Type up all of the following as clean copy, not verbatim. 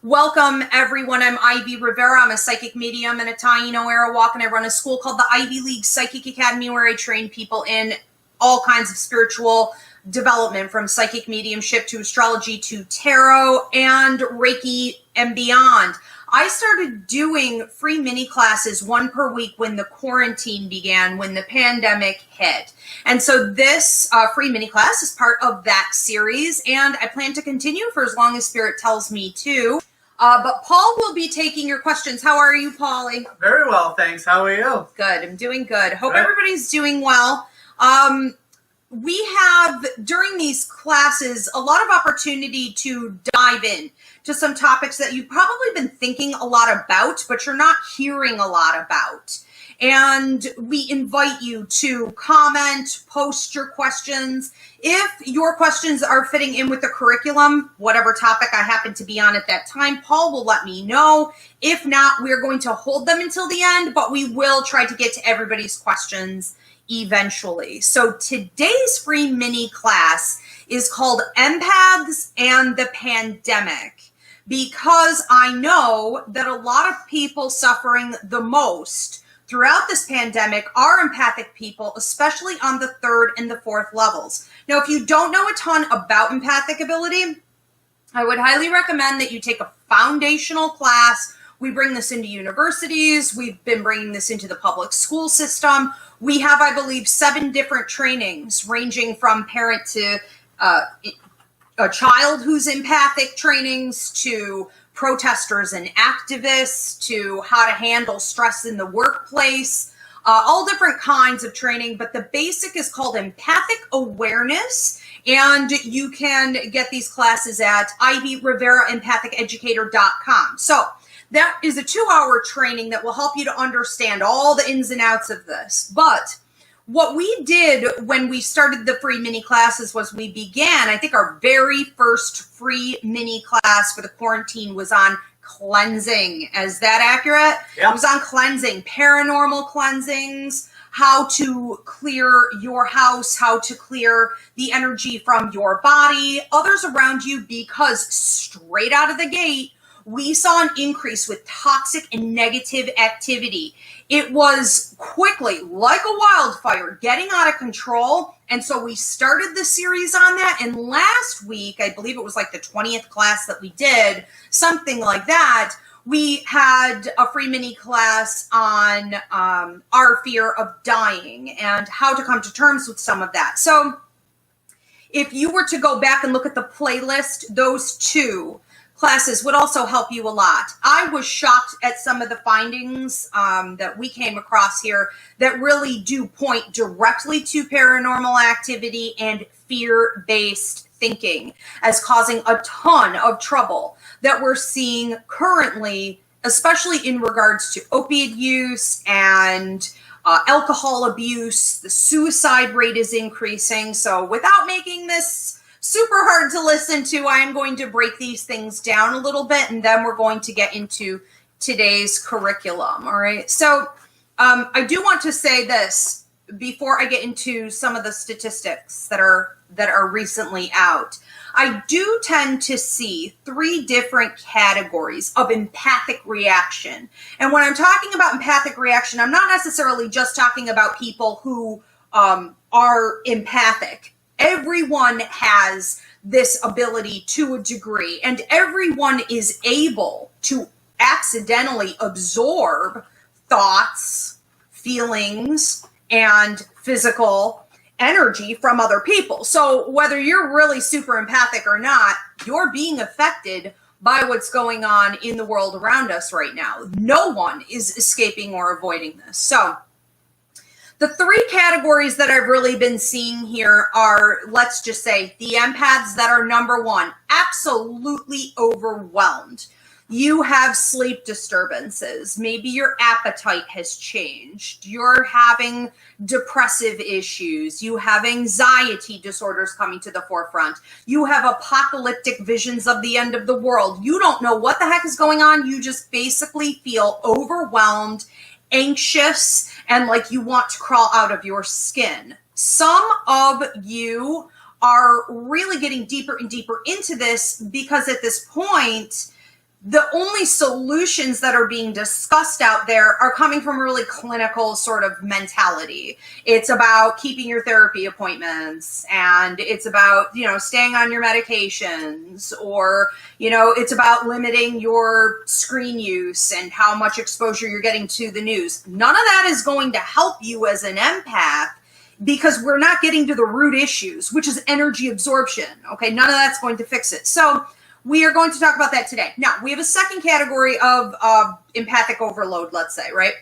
Welcome, everyone. I'm Ivy Rivera. I'm a psychic medium and a Taino Arawak, and I run a school called the Ivy League Psychic Academy, where I train people in all kinds of spiritual development, from psychic mediumship to astrology to tarot and Reiki and beyond. I started doing free mini classes, one per week, when the quarantine began, when the pandemic hit. And so this free mini class is part of that series, and I plan to continue for as long as Spirit tells me to. But Paul will be taking your questions. How are you, Paulie? Very well, thanks. How are you? Good. I'm doing good. Hope everybody's doing well. We have, during these classes, a lot of opportunity to dive in to some topics that you've probably been thinking a lot about, but you're not hearing a lot about. And we invite you to comment, post your questions. If your questions are fitting in with the curriculum, whatever topic I happen to be on at that time, Paul will let me know. If not, we're going to hold them until the end, but we will try to get to everybody's questions eventually. So today's free mini class is called Empaths and the Pandemic, because I know that a lot of people suffering the most throughout this pandemic are empathic people, especially on the third and the fourth levels. Now, if you don't know a ton about empathic ability, I would highly recommend that you take a foundational class. We bring this into universities. We've been bringing this into the public school system. We have, I believe, 7 different trainings, ranging from parent to a child who's empathic trainings, to protesters and activists, to how to handle stress in the workplace, all different kinds of training. But the basic is called empathic awareness. And you can get these classes at ivyriveraempathiceducator.com. So that is a 2-hour training that will help you to understand all the ins and outs of this. But what we did when we started the free mini classes was we began, I think our very first free mini class for the quarantine was on cleansing. Is that accurate? Yeah. It was on cleansing, paranormal cleansings, how to clear your house, how to clear the energy from your body, others around you, because straight out of the gate, we saw an increase with toxic and negative activity. It was quickly, like a wildfire, getting out of control. And so we started the series on that. And last week, I believe it was like the 20th class that we did, something like that, we had a free mini class on our fear of dying and how to come to terms with some of that. So if you were to go back and look at the playlist, those 2 classes would also help you a lot. I was shocked at some of the findings that we came across here that really do point directly to paranormal activity and fear-based thinking as causing a ton of trouble that we're seeing currently, especially in regards to opiate use and alcohol abuse. The suicide rate is increasing. So without making this super hard to listen to, I am going to break these things down a little bit, and then we're going to get into today's curriculum. All right. So I do want to say this before I get into some of the statistics that are recently out. I do tend to see 3 different categories of empathic reaction. And when I'm talking about empathic reaction, I'm not necessarily just talking about people who are empathic. Everyone has this ability to a degree, and everyone is able to accidentally absorb thoughts, feelings, and physical energy from other people. So whether you're really super empathic or not, you're being affected by what's going on in the world around us right now. No one is escaping or avoiding this. So the 3 categories that I've really been seeing here are, let's just say, the empaths that are number 1, absolutely overwhelmed. You have sleep disturbances. Maybe your appetite has changed. You're having depressive issues. You have anxiety disorders coming to the forefront. You have apocalyptic visions of the end of the world. You don't know what the heck is going on. You just basically feel overwhelmed, anxious, and like you want to crawl out of your skin. Some of you are really getting deeper and deeper into this because at this point, the only solutions that are being discussed out there are coming from a really clinical sort of mentality. It's about keeping your therapy appointments, and it's about, staying on your medications, or, it's about limiting your screen use and how much exposure you're getting to the news. None of that is going to help you as an empath, because we're not getting to the root issues, which is energy absorption. Okay, none of that's going to fix it. So we are going to talk about that today. Now, we have a second category of empathic overload, let's say, right?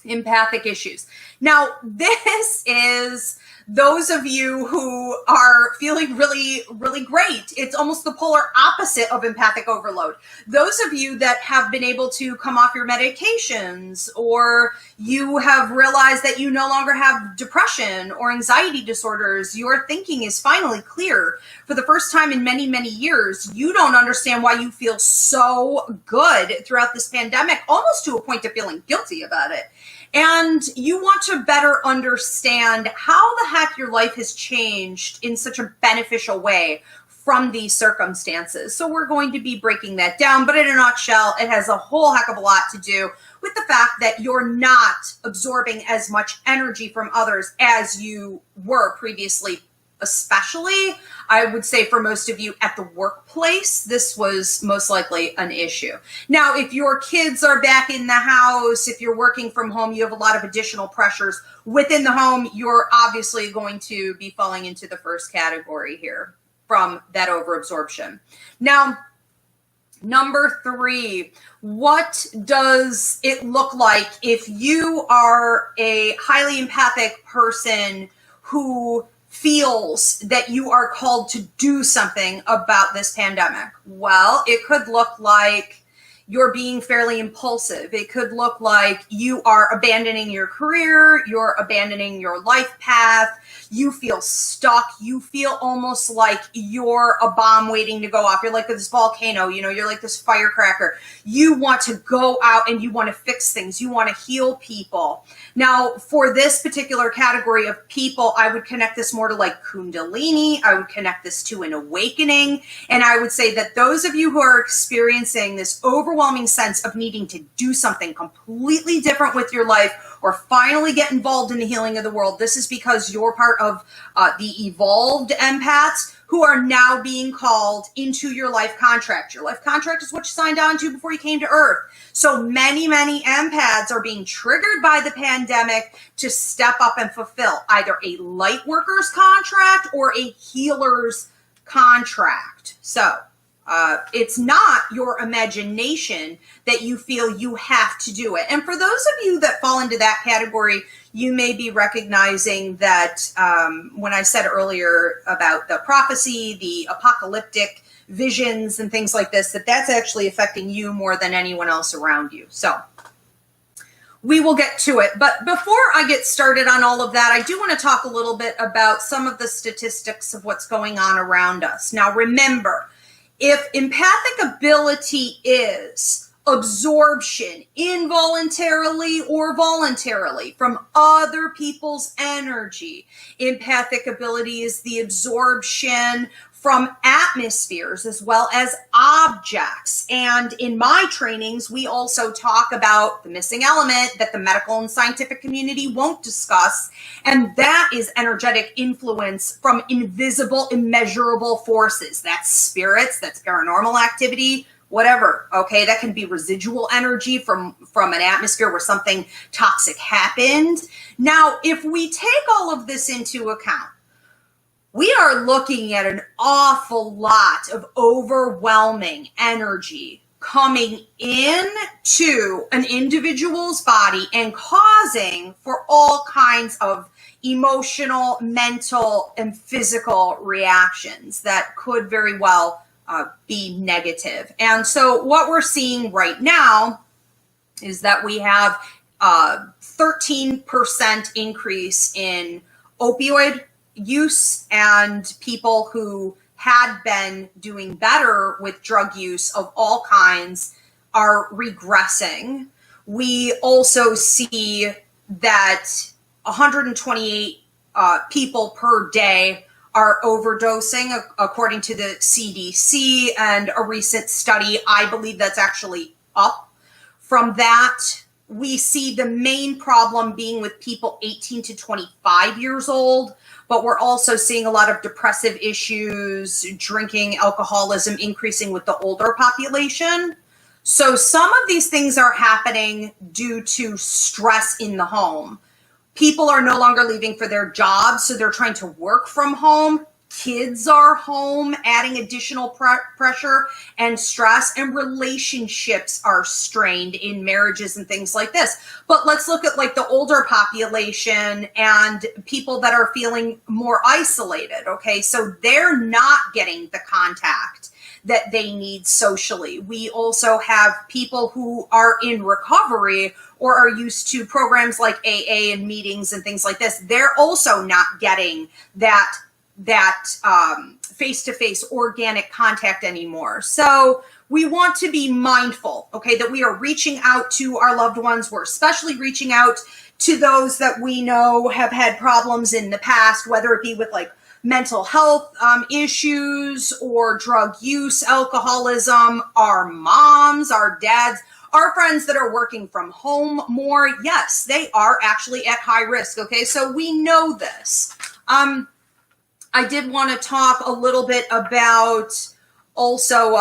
Empathic issues. Now, this is those of you who are feeling really, really great. It's almost the polar opposite of empathic overload. Those of you that have been able to come off your medications, or you have realized that you no longer have depression or anxiety disorders, your thinking is finally clear. For the first time in many, many years, you don't understand why you feel so good throughout this pandemic, almost to a point of feeling guilty about it. And you want to better understand how the heck your life has changed in such a beneficial way from these circumstances. So we're going to be breaking that down, but in a nutshell, it has a whole heck of a lot to do with the fact that you're not absorbing as much energy from others as you were previously. Especially, I would say, for most of you at the workplace, this was most likely an issue. Now, if your kids are back in the house, if you're working from home, you have a lot of additional pressures within the home, you're obviously going to be falling into the first category here from that overabsorption. Now, number 3, what does it look like if you are a highly empathic person who feels that you are called to do something about this pandemic? Well, it could look like you're being fairly impulsive. It could look like you are abandoning your career, you're abandoning your life path, you feel stuck, you feel almost like you're a bomb waiting to go off. You're like this volcano, you're like this firecracker. You want to go out and you want to fix things. You want to heal people. Now, for this particular category of people, I would connect this more to like Kundalini. I would connect this to an awakening. And I would say that those of you who are experiencing this overwhelming sense of needing to do something completely different with your life, or finally get involved in the healing of the world, this is because you're part of the evolved empaths who are now being called into your life contract. Your life contract is what you signed on to before you came to Earth. So many, many empaths are being triggered by the pandemic to step up and fulfill either a light worker's contract or a healer's contract. So it's not your imagination that you feel you have to do it. And for those of you that fall into that category, you may be recognizing that when I said earlier about the prophecy, the apocalyptic visions and things like this, that's actually affecting you more than anyone else around you. So we will get to it. But before I get started on all of that, I do want to talk a little bit about some of the statistics of what's going on around us. Now, remember, if empathic ability is absorption, involuntarily or voluntarily, from other people's energy, empathic ability is the absorption from atmospheres as well as objects. And in my trainings, we also talk about the missing element that the medical and scientific community won't discuss, and that is energetic influence from invisible, immeasurable forces. That's spirits, that's paranormal activity, whatever, okay? That can be residual energy from an atmosphere where something toxic happened. Now, if we take all of this into account, we are looking at an awful lot of overwhelming energy coming into an individual's body and causing for all kinds of emotional, mental, and physical reactions that could very well be negative. And so what we're seeing right now is that we have a 13% increase in opioid use, and people who had been doing better with drug use of all kinds are regressing. We also see that 128 people per day are overdosing, according to the CDC and a recent study. I believe that's actually up. From that, we see the main problem being with people 18 to 25 years old, but we're also seeing a lot of depressive issues, drinking, alcoholism increasing with the older population. So some of these things are happening due to stress in the home. People are no longer leaving for their jobs, so they're trying to work from home. Kids are home, adding additional pressure and stress, and relationships are strained in marriages and things like this. But let's look at like the older population and people that are feeling more isolated. Okay, so they're not getting the contact that they need socially. We also have people who are in recovery or are used to programs like AA and meetings and things like this. They're also not getting that face-to-face organic contact anymore. So we want to be mindful, okay, that we are reaching out to our loved ones. We're especially reaching out to those that we know have had problems in the past, whether it be with like mental health issues or drug use, alcoholism, our moms, our dads, our friends that are working from home more. Yes, they are actually at high risk, okay? So we know this. I did want to talk a little bit about also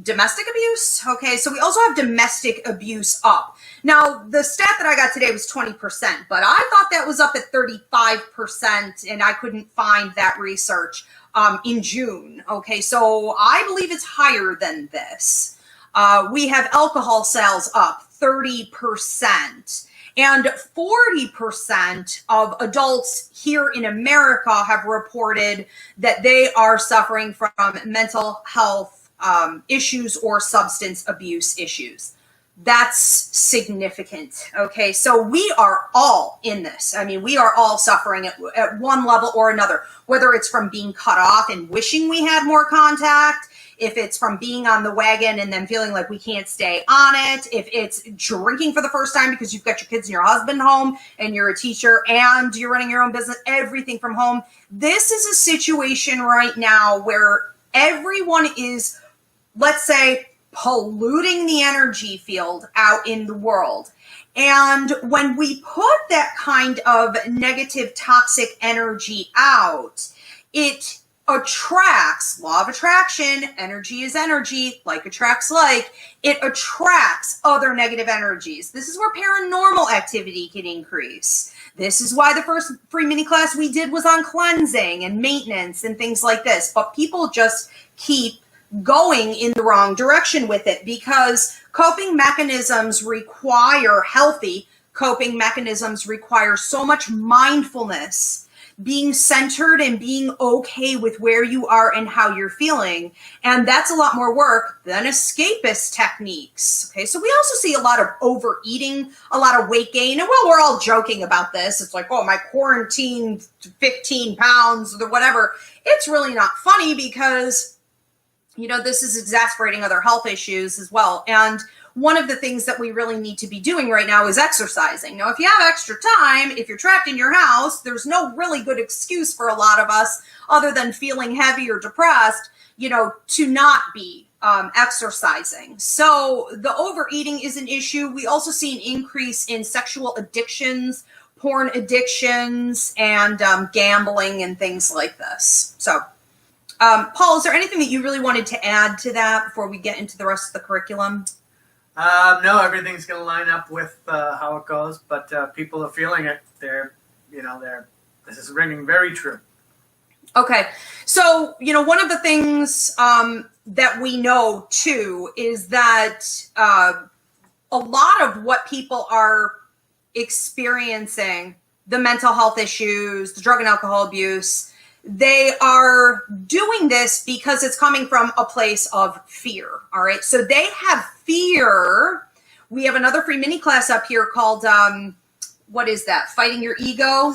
domestic abuse. Okay, so we also have domestic abuse up. Now, the stat that I got today was 20%, but I thought that was up at 35%, and I couldn't find that research in June. Okay, so I believe it's higher than this. We have alcohol sales up 30%. And 40% of adults here in America have reported that they are suffering from mental health issues or substance abuse issues. That's significant. Okay, so we are all in this. I mean, we are all suffering at one level or another, whether it's from being cut off and wishing we had more contact, if it's from being on the wagon and then feeling like we can't stay on it, if it's drinking for the first time because you've got your kids and your husband home and you're a teacher and you're running your own business, everything from home. This is a situation right now where everyone is, let's say, polluting the energy field out in the world. And when we put that kind of negative, toxic energy out, it attracts, law of attraction, energy is energy, like attracts like, it attracts other negative energies. This is where paranormal activity can increase. This is why the first free mini class we did was on cleansing and maintenance and things like this. But people just keep going in the wrong direction with it because coping mechanisms require healthy coping mechanisms require so much mindfulness, being centered and being okay with where you are and how you're feeling. And that's a lot more work than escapist techniques. Okay, so we also see a lot of overeating, a lot of weight gain. And well, we're all joking about this. It's like, oh, my quarantine 15 pounds or whatever. It's really not funny because, you know, this is exacerbating other health issues as well. And one of the things that we really need to be doing right now is exercising. Now, if you have extra time, if you're trapped in your house, there's no really good excuse for a lot of us other than feeling heavy or depressed, you know, to not be exercising. So the overeating is an issue. We also see an increase in sexual addictions, porn addictions, and gambling and things like this. So Paul, is there anything that you really wanted to add to that before we get into the rest of the curriculum? No, everything's going to line up with how it goes, but people are feeling it. This is ringing very true. Okay. So, you know, one of the things that we know too is that a lot of what people are experiencing, the mental health issues, the drug and alcohol abuse, they are doing this because it's coming from a place of fear. All right. So they have fear. We have another free mini class up here called, what is that? Fighting Your Ego.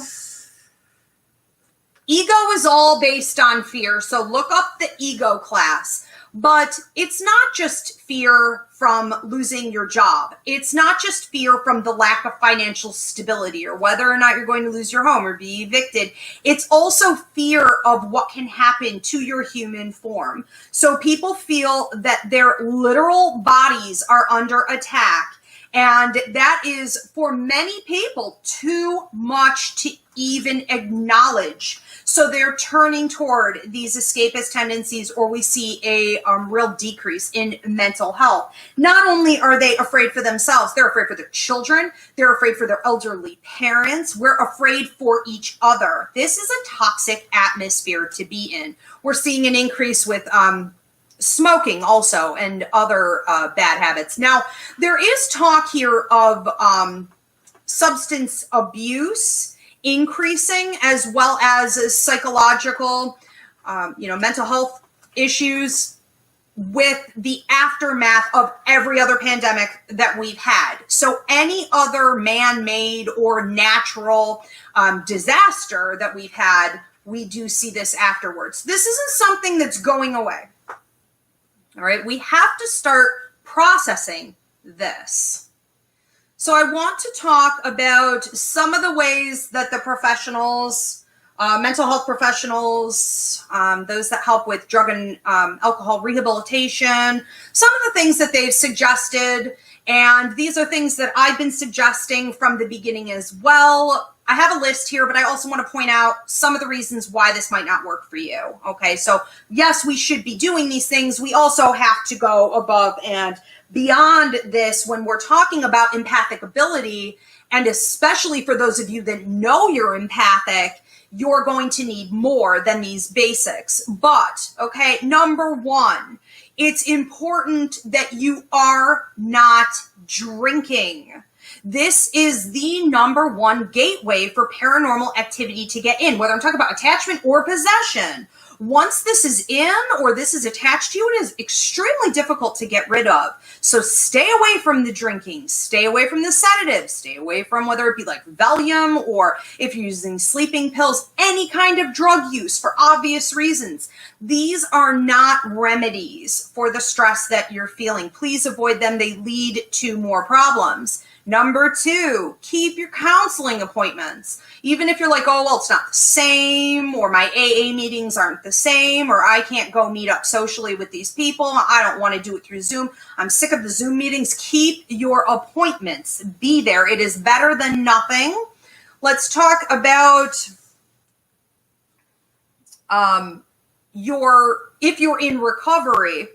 Ego is all based on fear. So look up the ego class. But it's not just fear from losing your job. It's not just fear from the lack of financial stability or whether or not you're going to lose your home or be evicted. It's also fear of what can happen to your human form. So people feel that their literal bodies are under attack. And that is, for many people, too much to even acknowledge. So they're turning toward these escapist tendencies, or we see a real decrease in mental health. Not only are they afraid for themselves, they're afraid for their children, they're afraid for their elderly parents, we're afraid for each other. This is a toxic atmosphere to be in. We're seeing an increase with smoking also and other bad habits. Now, there is talk here of substance abuse increasing, as well as psychological, mental health issues with the aftermath of every other pandemic that we've had. So any other man-made or natural disaster that we've had, we do see this afterwards. This isn't something that's going away. All right, we have to start processing this. So I want to talk about some of the ways that the professionals, mental health professionals, those that help with drug and alcohol rehabilitation, some of the things that they've suggested. And these are things that I've been suggesting from the beginning as well. I have a list here, but I also want to point out some of the reasons why this might not work for you. Okay, so yes, we should be doing these things. We also have to go above and beyond this when we're talking about empathic ability, and especially for those of you that know you're empathic, you're going to need more than these basics. But, okay, number one, it's important that you are not drinking. This is the number one gateway for paranormal activity to get in, whether I'm talking about attachment or possession. Once this is in or this is attached to you, it is extremely difficult to get rid of. So stay away from the drinking, stay away from the sedatives, stay away from whether it be like Valium or if you're using sleeping pills, any kind of drug use for obvious reasons. These are not remedies for the stress that you're feeling. Please avoid them. They lead to more problems. Number two, keep your counseling appointments. Even if you're like, oh, well, it's not the same, or my AA meetings aren't the same, or I can't go meet up socially with these people. I don't want to do it through Zoom. I'm sick of the Zoom meetings. Keep your appointments. Be there. It is better than nothing. Let's talk about if you're in recovery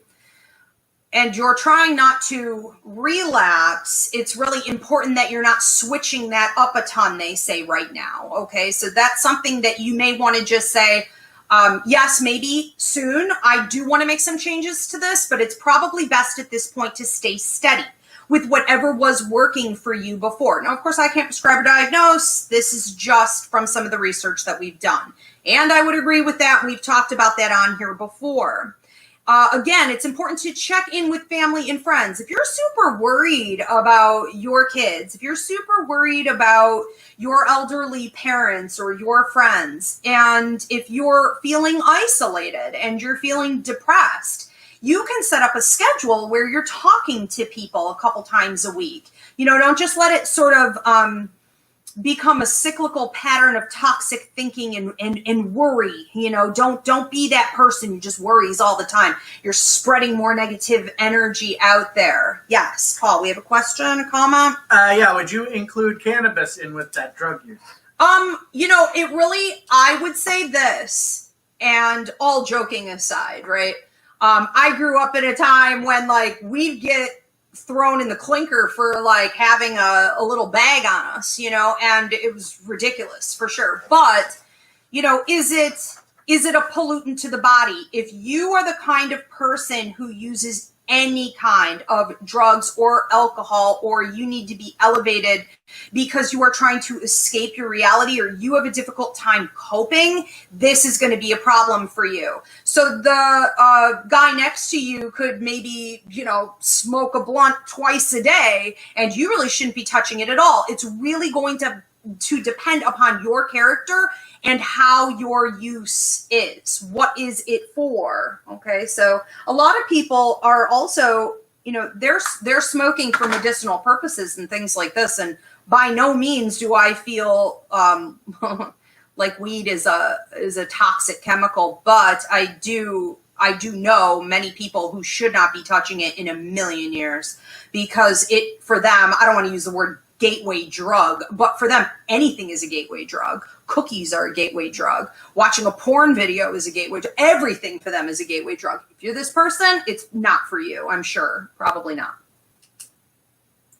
and you're trying not to relapse, it's really important that you're not switching that up a ton, they say right now. Okay, so that's something that you may want to just say, yes, maybe soon. I do want to make some changes to this, but it's probably best at this point to stay steady with whatever was working for you before. Now, of course, I can't prescribe or diagnose. This is just from some of the research that we've done. And I would agree with that. We've talked about that on here before. Again, it's important to check in with family and friends. If you're super worried about your kids, if you're super worried about your elderly parents or your friends, and if you're feeling isolated and you're feeling depressed, you can set up a schedule where you're talking to people a couple times a week. Don't just let it sort of become a cyclical pattern of toxic thinking and worry. Don't be that person who just worries all the time. You're spreading more negative energy out there. Yes, Paul, we have a question, a comment? Yeah, would you include cannabis in with that drug use? It really, I would say this, and all joking aside, right? I grew up in a time when we'd get thrown in the clinker for having a little bag on us, and it was ridiculous for sure. But, is it a pollutant to the body? If you are the kind of person who uses any kind of drugs or alcohol, or you need to be elevated because you are trying to escape your reality, or you have a difficult time coping, this is going to be a problem for you. So the guy next to you could maybe, smoke a blunt twice a day, and you really shouldn't be touching it at all. It's really going to to depend upon your character and how your use is. What is it for? Okay, so a lot of people are also, they're smoking for medicinal purposes and things like this. And by no means do I feel like weed is a toxic chemical, but I do know many people who should not be touching it in a million years, because for them, I don't want to use the word gateway drug, but for them, anything is a gateway drug. Cookies are a gateway drug. Watching a porn video is a gateway drug. Everything for them is a gateway drug. If you're this person, it's not for you, I'm sure. Probably not.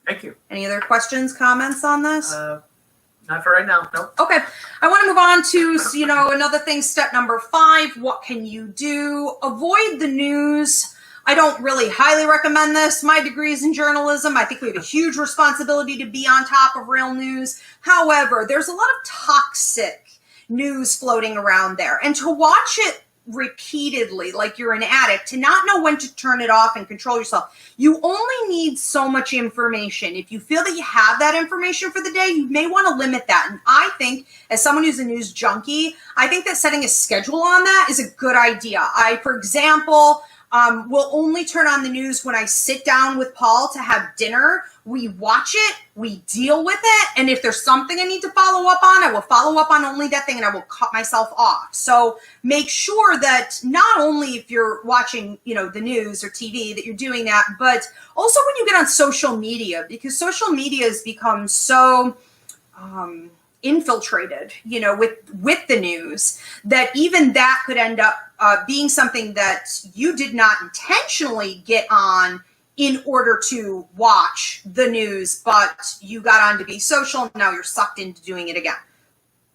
Thank you. Any other questions, comments on this? Not for right now. Nope. Okay. I want to move on to, another thing, step number 5. What can you do? Avoid the news. I don't really highly recommend this. My degree is in journalism. I think we have a huge responsibility to be on top of real news. However, there's a lot of toxic news floating around there. And to watch it repeatedly, like you're an addict, to not know when to turn it off and control yourself, you only need so much information. If you feel that you have that information for the day, you may want to limit that. And I think, as someone who's a news junkie, I think that setting a schedule on that is a good idea. I, for example, will only turn on the news when I sit down with Paul to have dinner. We watch it, we deal with it, and if there's something I need to follow up on, I will follow up on only that thing, and I will cut myself off. So make sure that not only if you're watching, the news or TV, that you're doing that, but also when you get on social media, because social media has become so infiltrated, with the news, that even that could end up being something that you did not intentionally get on in order to watch the news, but you got on to be social, and now you're sucked into doing it again.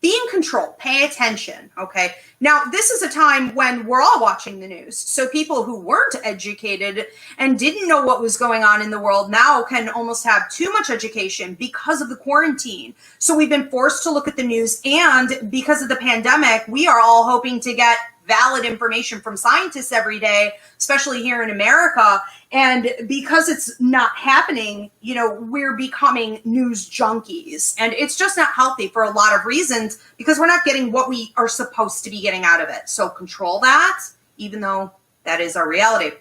Be in control. Pay attention, okay? Now, this is a time when we're all watching the news. So people who weren't educated and didn't know what was going on in the world now can almost have too much education because of the quarantine. So we've been forced to look at the news, and because of the pandemic, we are all hoping to get valid information from scientists every day, especially here in America. And because it's not happening, we're becoming news junkies. And it's just not healthy for a lot of reasons, because we're not getting what we are supposed to be getting out of it. So control that, even though that is our reality.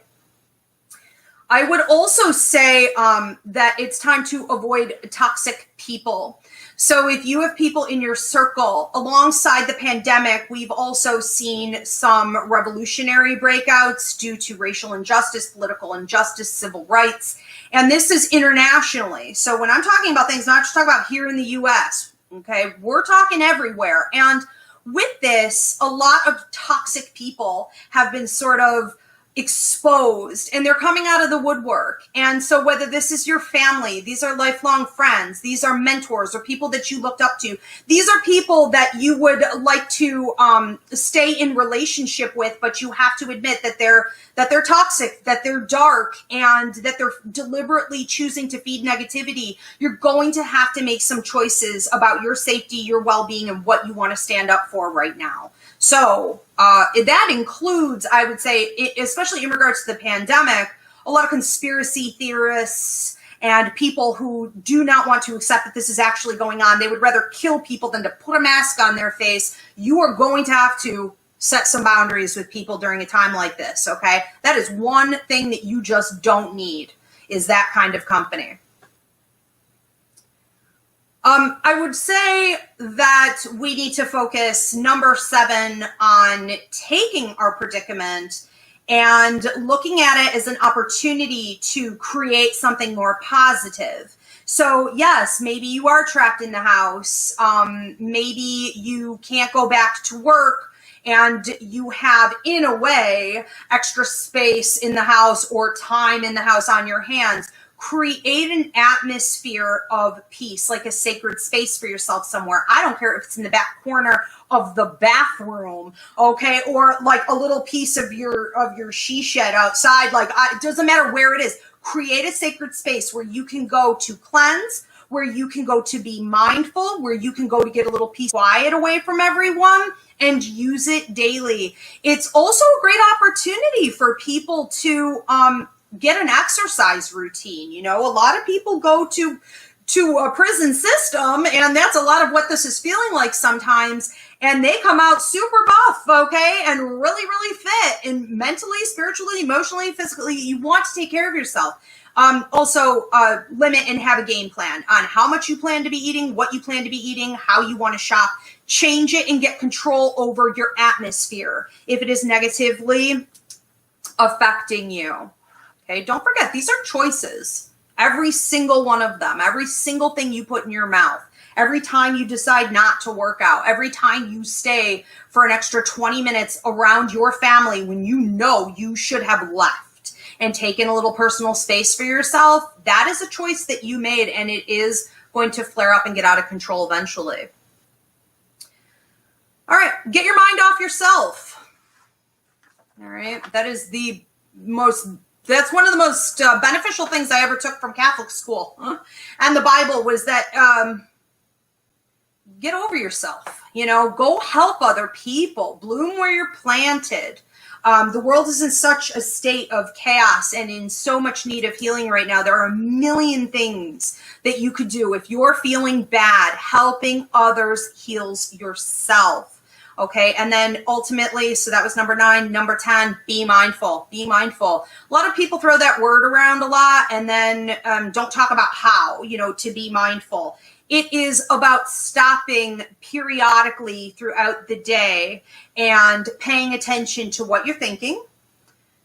I would also say that it's time to avoid toxic people. So if you have people in your circle, alongside the pandemic, we've also seen some revolutionary breakouts due to racial injustice, political injustice, civil rights. And this is internationally. So when I'm talking about things, not just talking about here in the US, okay, we're talking everywhere. And with this, a lot of toxic people have been sort of exposed, and they're coming out of the woodwork. And so whether this is your family, these are lifelong friends, these are mentors or people that you looked up to, these are people that you would like to stay in relationship with, but you have to admit that they're toxic, that they're dark, and that they're deliberately choosing to feed negativity. You're going to have to make some choices about your safety, your well-being, and what you want to stand up for right now. So that includes, I would say, especially in regards to the pandemic, a lot of conspiracy theorists and people who do not want to accept that this is actually going on. They would rather kill people than to put a mask on their face. You are going to have to set some boundaries with people during a time like this, okay? That is one thing that you just don't need, is that kind of company. I would say that we need to focus, number 7, on taking our predicament and looking at it as an opportunity to create something more positive. So yes, maybe you are trapped in the house. Maybe you can't go back to work, and you have, in a way, extra space in the house or time in the house on your hands. Create an atmosphere of peace, like a sacred space for yourself somewhere. I don't care if it's in the back corner of the bathroom, okay, or like a little piece of your she shed outside. It doesn't matter where it is. Create a sacred space where you can go to cleanse, where you can go to be mindful, where you can go to get a little peace, quiet away from everyone, and use it daily. It's also a great opportunity for people to get an exercise routine. A lot of people go to to a prison system, and that's a lot of what this is feeling like sometimes, and they come out super buff, okay, and really, really fit, and mentally, spiritually, emotionally, physically, you want to take care of yourself. Also, limit and have a game plan on how much you plan to be eating, what you plan to be eating, how you want to shop. Change it and get control over your atmosphere if it is negatively affecting you. Okay, don't forget, these are choices. Every single one of them, every single thing you put in your mouth, every time you decide not to work out, every time you stay for an extra 20 minutes around your family when you know you should have left and taken a little personal space for yourself, that is a choice that you made, and it is going to flare up and get out of control eventually. All right, get your mind off yourself. All right, that's one of the most beneficial things I ever took from Catholic school and the Bible was that get over yourself, go help other people, bloom where you're planted. The world is in such a state of chaos and in so much need of healing right now. There are a million things that you could do. If you're feeling bad, helping others heals yourself. Okay, and then ultimately, so that was number 9. Number 10, be mindful. Be mindful. A lot of people throw that word around a lot and then don't talk about how, to be mindful. It is about stopping periodically throughout the day and paying attention to what you're thinking,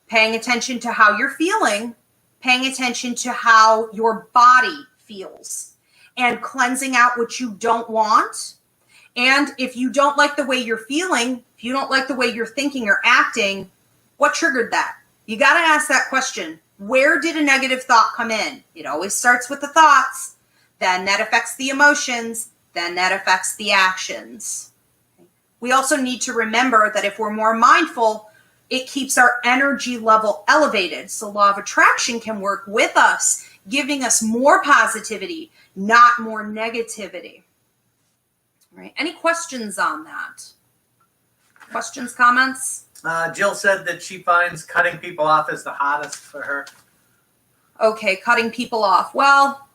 paying attention to how you're feeling, paying attention to how your body feels, and cleansing out what you don't want. And if you don't like the way you're feeling, if you don't like the way you're thinking or acting, what triggered that? You got to ask that question. Where did a negative thought come in? It always starts with the thoughts. Then that affects the emotions. Then that affects the actions. We also need to remember that if we're more mindful, it keeps our energy level elevated. So law of attraction can work with us, giving us more positivity, not more negativity. Right. Any questions on that? Questions, comments? Jill said that she finds cutting people off is the hottest for her. Okay, cutting people off. Well,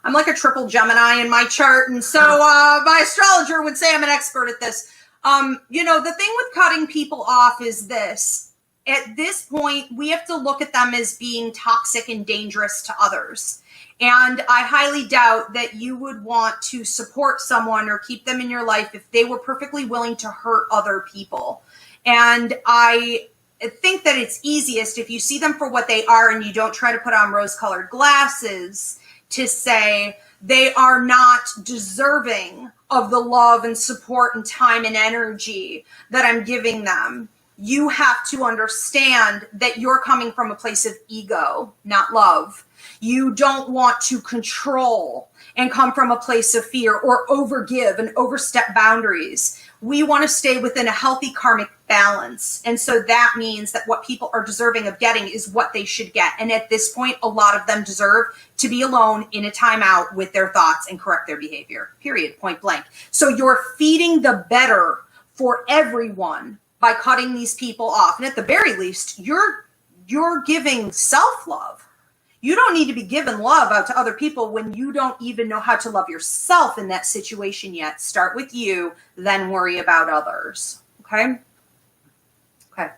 I'm like a triple Gemini in my chart, and so my astrologer would say I'm an expert at this. The thing with cutting people off is this. At this point, we have to look at them as being toxic and dangerous to others. And I highly doubt that you would want to support someone or keep them in your life if they were perfectly willing to hurt other people. And I think that it's easiest if you see them for what they are and you don't try to put on rose-colored glasses to say they are not deserving of the love and support and time and energy that I'm giving them. You have to understand that you're coming from a place of ego, not love. You don't want to control and come from a place of fear or overgive and overstep boundaries. We want to stay within a healthy karmic balance. And so that means that what people are deserving of getting is what they should get. And at this point, a lot of them deserve to be alone in a timeout with their thoughts and correct their behavior, period, point blank. So you're feeding the better for everyone by cutting these people off. And at the very least, you're giving self-love. You don't need to be giving love out to other people when you don't even know how to love yourself in that situation yet. Start with you, then worry about others. Okay? Okay.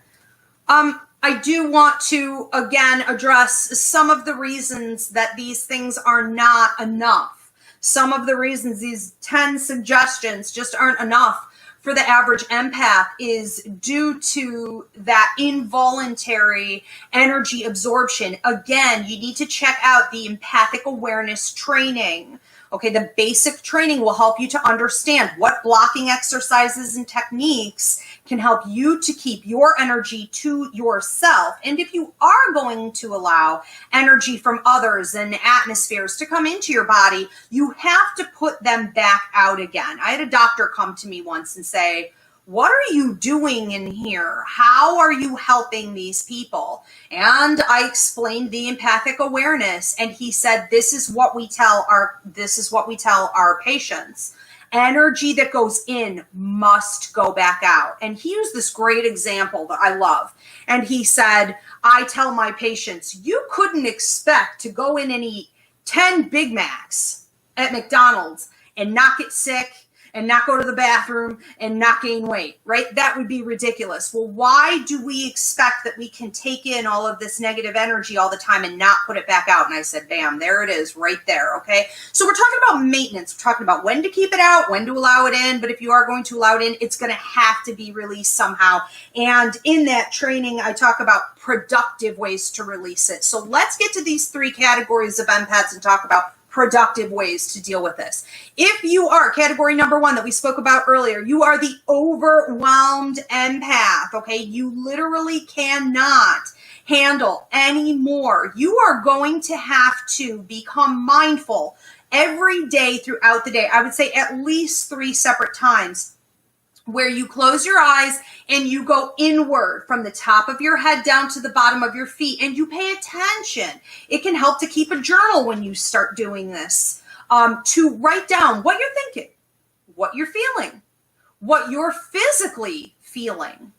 I do want to, again, address some of the reasons that these things are not enough. Some of the reasons these 10 suggestions just aren't enough for the average empath is due to that involuntary energy absorption. Again, you need to check out the empathic awareness training. Okay, the basic training will help you to understand what blocking exercises and techniques can help you to keep your energy to yourself. And if you are going to allow energy from others and atmospheres to come into your body, you have to put them back out again. I had a doctor come to me once and say, "What are you doing in here? How are you helping these people?" And I explained the empathic awareness, and he said, this is what we tell our patients. Energy that goes in must go back out. And he used this great example that I love. And he said, I tell my patients, you couldn't expect to go in and eat 10 Big Macs at McDonald's and not get sick and not go to the bathroom and not gain weight, right? That would be ridiculous. Well, why do we expect that we can take in all of this negative energy all the time and not put it back out? And I said, bam, there it is right there, okay? So we're talking about maintenance. We're talking about when to keep it out, when to allow it in. But if you are going to allow it in, it's going to have to be released somehow. And in that training, I talk about productive ways to release it. So let's get to these 3 categories of empaths and talk about productive ways to deal with this. If you are category number 1 that we spoke about earlier, you are the overwhelmed empath, okay? You literally cannot handle any more. You are going to have to become mindful every day throughout the day. I would say at least 3 separate times where you close your eyes and you go inward from the top of your head down to the bottom of your feet and you pay attention. It can help to keep a journal when you start doing this, to write down what you're thinking, what you're feeling, what you're physically feeling.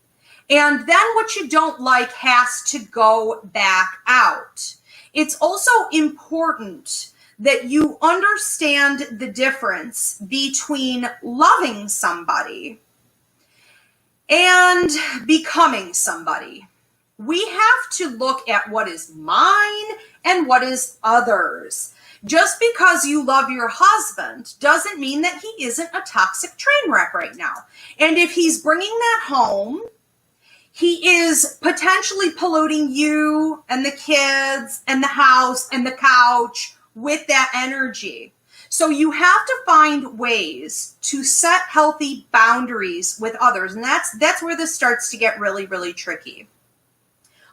And then what you don't like has to go back out. It's also important that you understand the difference between loving somebody and becoming somebody. We have to look at what is mine and what is others. Just because you love your husband doesn't mean that he isn't a toxic train wreck right now. And if he's bringing that home, he is potentially polluting you and the kids and the house and the couch with that energy. So you have to find ways to set healthy boundaries with others. And that's where this starts to get really, really tricky.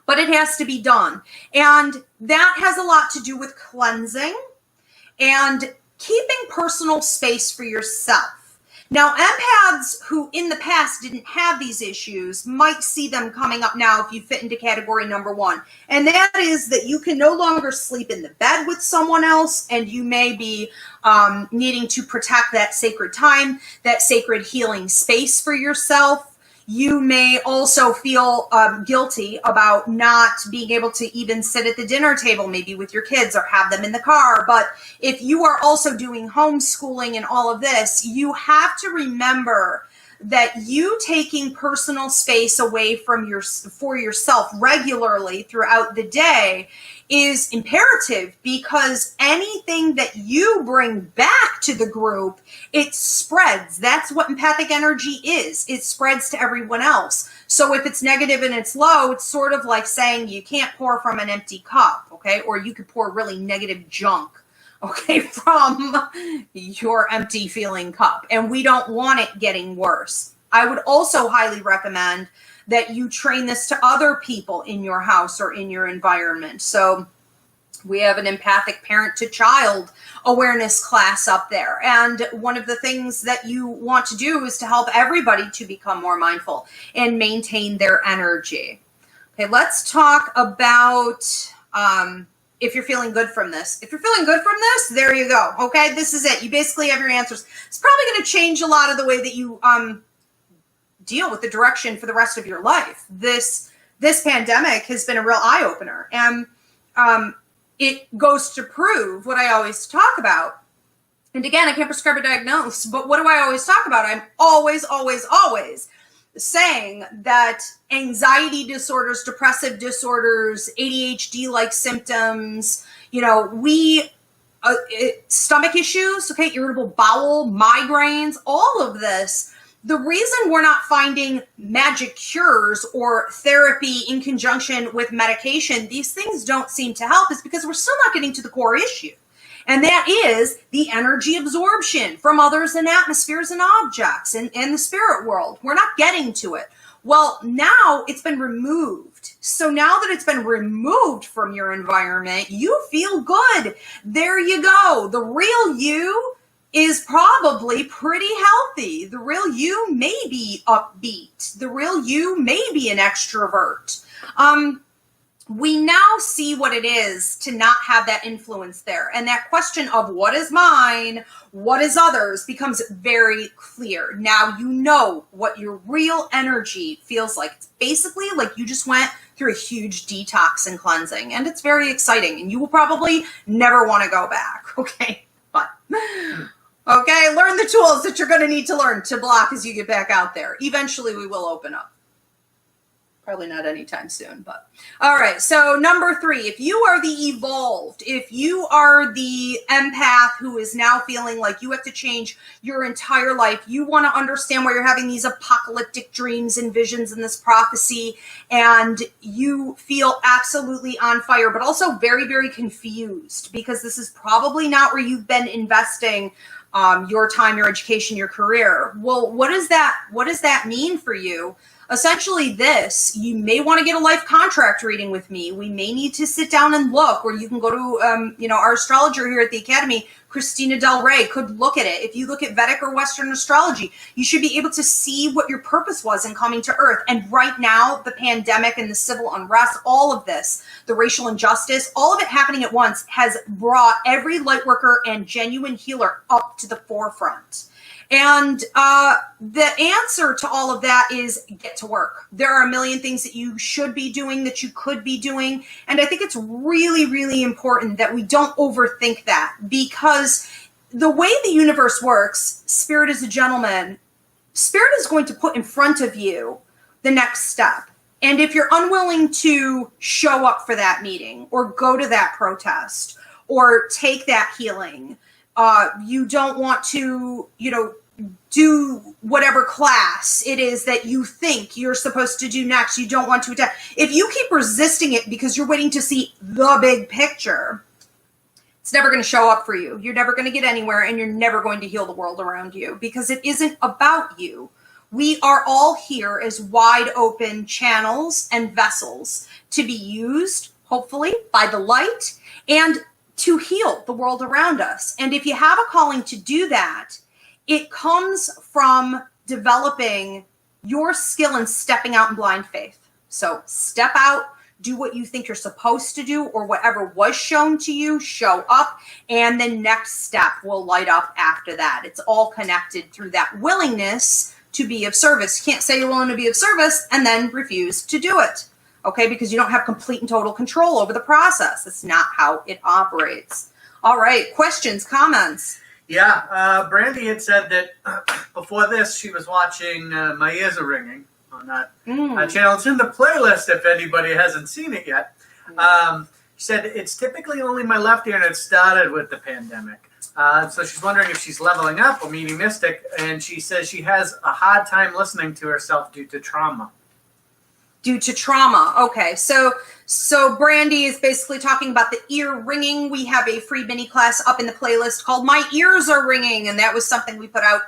But it has to be done. And that has a lot to do with cleansing and keeping personal space for yourself. Now, empaths who in the past didn't have these issues might see them coming up now if you fit into category number 1. And that is that you can no longer sleep in the bed with someone else, and you may be needing to protect that sacred time, that sacred healing space for yourself. You may also feel guilty about not being able to even sit at the dinner table, maybe with your kids, or have them in the car. But if you are also doing homeschooling and all of this, you have to remember that you taking personal space away from for yourself regularly throughout the day is imperative, because anything that you bring back to the group, it spreads. That's what empathic energy is. It spreads to everyone else. So if it's negative and it's low, it's sort of like saying you can't pour from an empty cup, okay? Or you could pour really negative junk, okay, from your empty feeling cup. And we don't want it getting worse. I would also highly recommend that you train this to other people in your house or in your environment. So we have an empathic parent to child awareness class up there. And one of the things that you want to do is to help everybody to become more mindful and maintain their energy. Okay, let's talk about if you're feeling good from this. If you're feeling good from this, there you go. Okay, this is it. You basically have your answers. It's probably going to change a lot of the way that you deal with the direction for the rest of your life. This pandemic has been a real eye-opener. And it goes to prove what I always talk about. And again, I can't prescribe or diagnose, but what do I always talk about? I'm always saying that anxiety disorders, depressive disorders, ADHD-like symptoms, stomach issues, okay, irritable bowel, migraines, all of this. The reason we're not finding magic cures or therapy in conjunction with medication, these things don't seem to help, is because we're still not getting to the core issue. And that is the energy absorption from others and atmospheres and objects and the spirit world. We're not getting to it. Well, now it's been removed. So now that it's been removed from your environment, you feel good. There you go. The real you is probably pretty healthy. The real you may be upbeat. The real you may be an extrovert. We now see what it is to not have that influence there. And that question of what is mine, what is others, becomes very clear. Now you know what your real energy feels like. It's basically like you just went through a huge detox and cleansing. And it's very exciting. And you will probably never want to go back, okay? But Okay, learn the tools that you're going to need to learn to block as you get back out there. Eventually, we will open up. Probably not anytime soon, but all right. So number 3, if you are the evolved, if you are the empath who is now feeling like you have to change your entire life, you want to understand why you're having these apocalyptic dreams and visions in this prophecy, and you feel absolutely on fire, but also very, very confused because this is probably not where you've been investing your time, your education, your career. Well, what does that mean for you? Essentially this, you may want to get a life contract reading with me. We may need to sit down and look, or you can go to, our astrologer here at the Academy, Christina Del Rey, could look at it. If you look at Vedic or Western astrology, you should be able to see what your purpose was in coming to Earth. And right now, the pandemic and the civil unrest, all of this, the racial injustice, all of it happening at once has brought every light worker and genuine healer up to the forefront. And the answer to all of that is get to work. There are a million things that you should be doing, that you could be doing. And I think it's really, really important that we don't overthink that, because the way the universe works, Spirit is a gentleman. Spirit is going to put in front of you the next step. And if you're unwilling to show up for that meeting or go to that protest or take that healing, you don't want to, do whatever class it is that you think you're supposed to do next. You don't want to attend. If you keep resisting it because you're waiting to see the big picture, it's never going to show up for you. You're never going to get anywhere, and you're never going to heal the world around you, because it isn't about you. We are all here as wide open channels and vessels to be used, hopefully, by the light and to heal the world around us. And if you have a calling to do that, it comes from developing your skill in stepping out in blind faith. So step out, do what you think you're supposed to do, or whatever was shown to you, show up, and the next step will light up after that. It's all connected through that willingness to be of service. You can't say you're willing to be of service and then refuse to do it, okay? Because you don't have complete and total control over the process. That's not how it operates. All right, questions, comments? Yeah, Brandy had said that before this she was watching My Ears Are Ringing on that channel. It's in the playlist if anybody hasn't seen it yet. She said it's typically only my left ear, and it started with the pandemic. So she's wondering if she's leveling up or meeting Mystic, and she says she has a hard time listening to herself due to trauma. Due to trauma. Okay, so Brandy is basically talking about the ear ringing. We have a free mini class up in the playlist called My Ears Are Ringing, and that was something we put out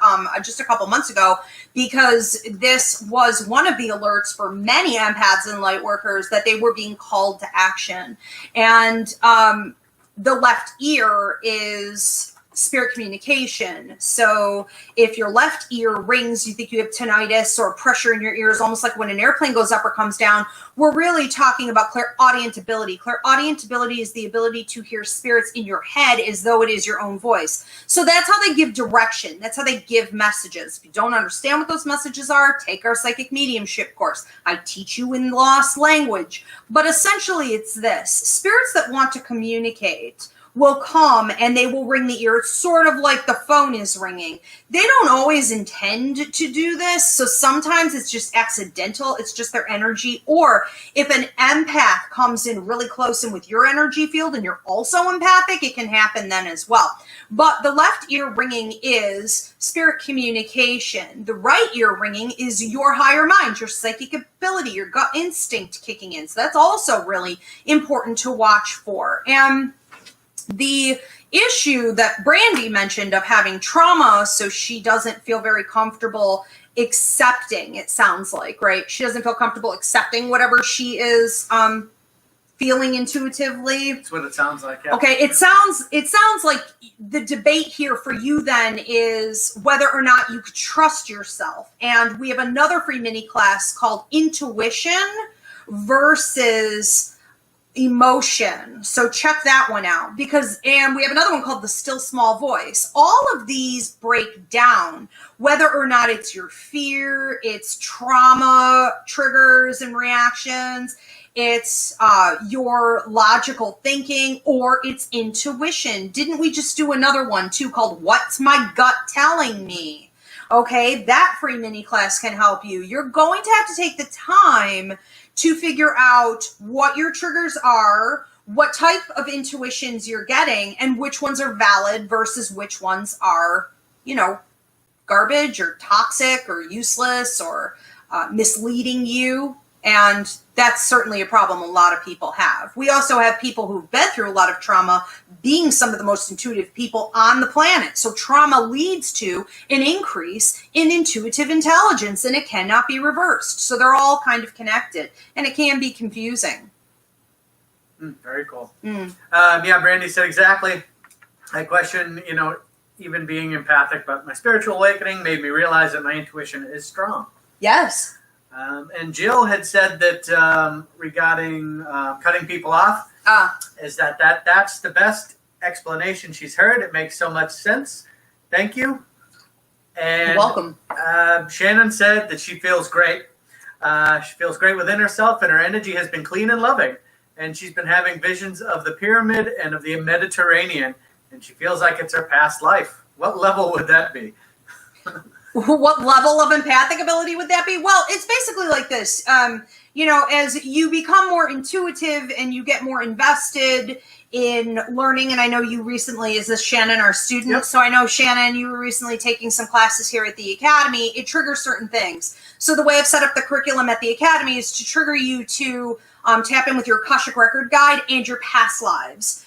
just a couple months ago, because this was one of the alerts for many empaths and light workers that they were being called to action. And the left ear is spirit communication. So if your left ear rings, you think you have tinnitus or pressure in your ears, almost like when an airplane goes up or comes down. We're really talking about clairaudient ability. Clairaudient ability is the ability to hear spirits in your head as though it is your own voice. So that's how they give direction. That's how they give messages. If you don't understand what those messages are, take our psychic mediumship course. I teach you in lost language. But essentially it's this. Spirits that want to communicate will come and they will ring the ear. It's sort of like the phone is ringing. They don't always intend to do this, so sometimes it's just accidental. It's just their energy. Or if an empath comes in really close and with your energy field and you're also empathic, it can happen then as well. But the left ear ringing is spirit communication. The right ear ringing is your higher mind, your psychic ability, your gut instinct kicking in. So that's also really important to watch for. And the issue that Brandy mentioned of having trauma, so she doesn't feel very comfortable accepting, it sounds like, right? She doesn't feel comfortable accepting whatever she is feeling intuitively. That's what it sounds like, yeah. Okay, it sounds like the debate here for you then is whether or not you could trust yourself. And we have another free mini class called Intuition versus Emotion. So check that one out, and we have another one called The Still Small Voice. All of these break down whether or not it's your fear, it's trauma, triggers and reactions. it's your logical thinking, or it's intuition. Didn't we just do another one too called What's My Gut Telling Me? Okay, that free mini class can help you. You're going to have to take the time to figure out what your triggers are, what type of intuitions you're getting, and which ones are valid versus which ones are, garbage or toxic or useless or misleading you. And that's certainly a problem a lot of people have. We also have people who've been through a lot of trauma being some of the most intuitive people on the planet. So trauma leads to an increase in intuitive intelligence, and it cannot be reversed. So they're all kind of connected, and it can be confusing. Very cool. Yeah, Brandy said exactly. I question, even being empathic, but my spiritual awakening made me realize that my intuition is strong. Yes. And Jill had said that regarding cutting people off, is that's the best explanation she's heard. It makes so much sense. Thank you. And you're welcome. Shannon said that she feels great. She feels great within herself, and her energy has been clean and loving. And she's been having visions of the pyramid and of the Mediterranean, and she feels like it's her past life. What level would that be? What level of empathic ability would that be? Well, it's basically like this. As you become more intuitive and you get more invested in learning, and I know you recently, is this Shannon, our student? Yep. So I know, Shannon, you were recently taking some classes here at the Academy. It triggers certain things. So the way I've set up the curriculum at the Academy is to trigger you to tap in with your Akashic Record Guide and your past lives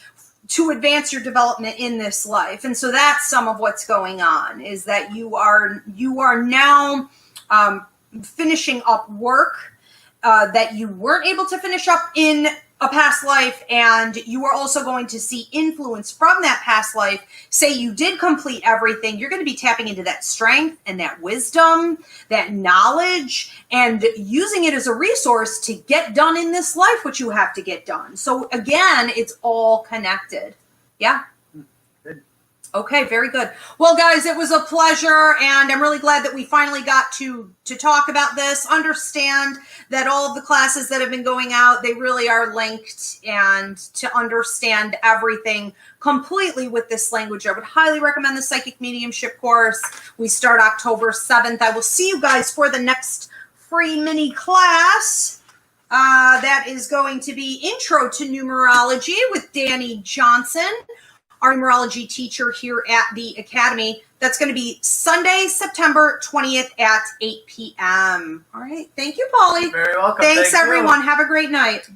to advance your development in this life. And so that's some of what's going on, is that you are now finishing up work that you weren't able to finish up in a past life, and you are also going to see influence from that past life. Say you did complete everything, you're going to be tapping into that strength and that wisdom, that knowledge, and using it as a resource to get done in this life what you have to get done. So again, it's all connected. Yeah. Okay, very good. Well, guys, it was a pleasure, and I'm really glad that we finally got to talk about this. Understand that all of the classes that have been going out, they really are linked, and to understand everything completely with this language, I would highly recommend the Psychic Mediumship course. We start October 7th. I will see you guys for the next free mini class. That is going to be Intro to Numerology with Danny Johnson, our numerology teacher here at the Academy. That's going to be Sunday, September 20th at 8 p.m. All right. Thank you, Paulie. You're very welcome. Thanks, Thank you. everyone. Have a great night.